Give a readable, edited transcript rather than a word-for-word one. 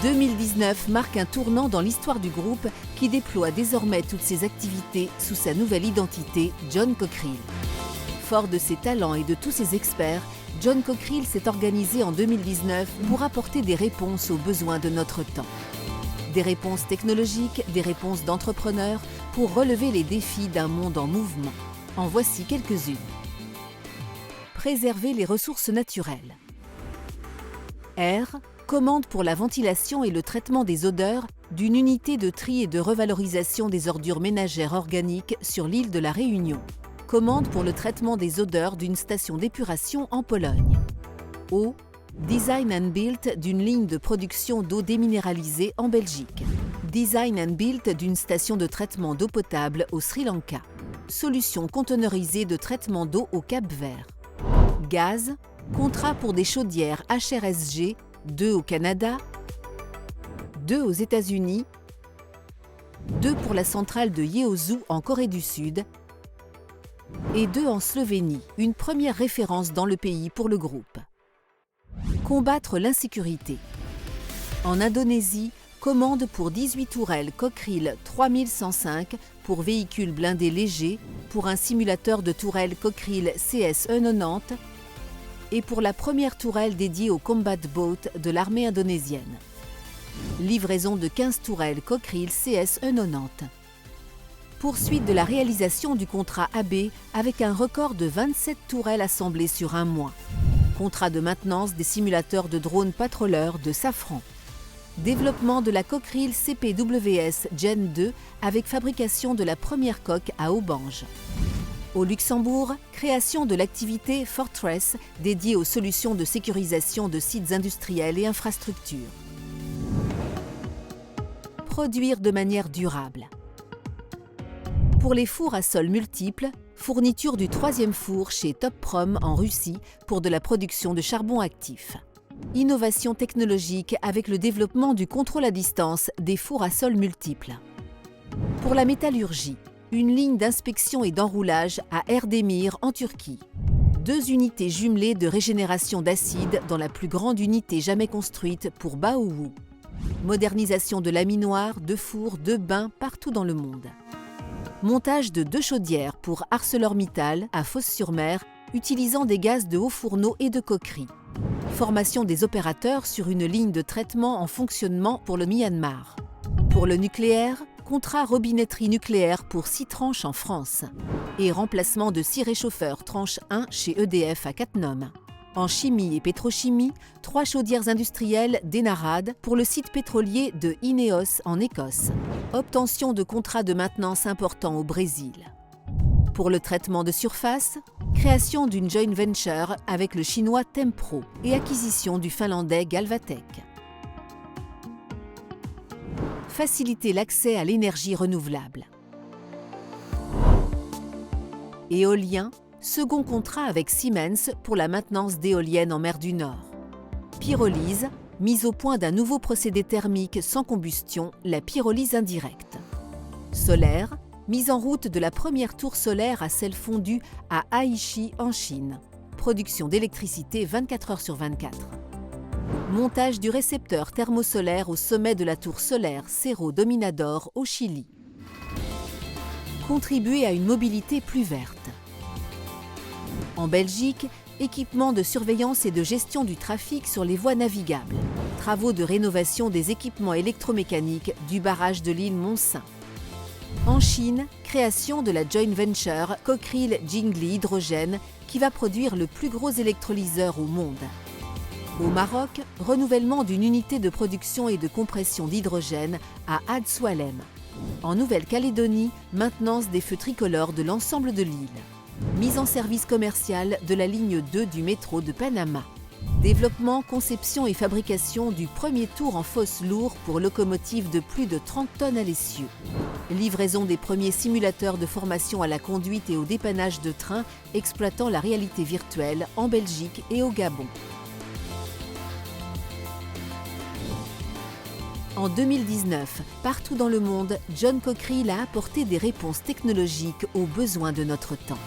2019 marque un tournant dans l'histoire du groupe qui déploie désormais toutes ses activités sous sa nouvelle identité, John Cockerill. Fort de ses talents et de tous ses experts, John Cockerill s'est organisé en 2019 pour apporter des réponses aux besoins de notre temps. Des réponses technologiques, des réponses d'entrepreneurs pour relever les défis d'un monde en mouvement. En voici quelques-unes. Préserver les ressources naturelles. Air, commande pour la ventilation et le traitement des odeurs d'une unité de tri et de revalorisation des ordures ménagères organiques sur l'île de la Réunion. Commande pour le traitement des odeurs d'une station d'épuration en Pologne. Eau, design and build d'une ligne de production d'eau déminéralisée en Belgique. Design and build d'une station de traitement d'eau potable au Sri Lanka. Solution conteneurisée de traitement d'eau au Cap-Vert. Gaz, contrat pour des chaudières HRSG, 2 au Canada, 2 aux États-Unis, 2 pour la centrale de Yeosu en Corée du Sud et 2 en Slovénie, une première référence dans le pays pour le groupe. Combattre l'insécurité. En Indonésie, commande pour 18 tourelles Cockerill 3105 pour véhicules blindés légers, pour un simulateur de tourelles Cockerill CS-E90 et pour la première tourelle dédiée au combat boat de l'armée indonésienne. Livraison de 15 tourelles Cockerill CS-E90. Poursuite de la réalisation du contrat AB avec un record de 27 tourelles assemblées sur un mois. Contrat de maintenance des simulateurs de drones patroleurs de Safran. Développement de la Cockerill CPWS Gen 2 avec fabrication de la première coque à Aubange. Au Luxembourg, création de l'activité Fortress dédiée aux solutions de sécurisation de sites industriels et infrastructures. Produire de manière durable. Pour les fours à sol multiples, fourniture du 3e four chez Topprom en Russie pour de la production de charbon actif. Innovation technologique avec le développement du contrôle à distance des fours à sol multiples. Pour la métallurgie, une ligne d'inspection et d'enroulage à Erdemir en Turquie. 2 unités jumelées de régénération d'acide dans la plus grande unité jamais construite pour Baowu. Modernisation de laminoirs, de fours, de bains partout dans le monde. Montage de 2 chaudières pour ArcelorMittal à Fos-sur-Mer, utilisant des gaz de hauts fourneaux et de coqueries. Formation des opérateurs sur une ligne de traitement en fonctionnement pour le Myanmar. Pour le nucléaire, contrat robinetterie nucléaire pour 6 tranches en France. Et remplacement de 6 réchauffeurs tranche 1 chez EDF à Cattenom. En chimie et pétrochimie, 3 chaudières industrielles d'Enarad pour le site pétrolier de Ineos en Écosse. Obtention de contrats de maintenance importants au Brésil. Pour le traitement de surface, création d'une joint venture avec le chinois Tempro et acquisition du finlandais Galvatech. Faciliter l'accès à l'énergie renouvelable. Éolien, second contrat avec Siemens pour la maintenance d'éoliennes en mer du Nord. Pyrolyse, mise au point d'un nouveau procédé thermique sans combustion, la pyrolyse indirecte. Solaire, mise en route de la première tour solaire à sel fondu à Aichi en Chine. Production d'électricité 24 heures sur 24. Montage du récepteur thermosolaire au sommet de la tour solaire Cerro Dominador au Chili. Contribuer à une mobilité plus verte. En Belgique, équipement de surveillance et de gestion du trafic sur les voies navigables. Travaux de rénovation des équipements électromécaniques du barrage de l'île Mont-Saint. En Chine, création de la joint venture Cockerill Jingli Hydrogène qui va produire le plus gros électrolyseur au monde. Au Maroc, renouvellement d'une unité de production et de compression d'hydrogène à Had Soualem. En Nouvelle-Calédonie, maintenance des feux tricolores de l'ensemble de l'île. Mise en service commercial de la ligne 2 du métro de Panama. Développement, conception et fabrication du premier tour en fosse lourd pour locomotives de plus de 30 tonnes à l'essieu. Livraison des premiers simulateurs de formation à la conduite et au dépannage de trains exploitant la réalité virtuelle en Belgique et au Gabon. En 2019, partout dans le monde, John Cockerill a apporté des réponses technologiques aux besoins de notre temps.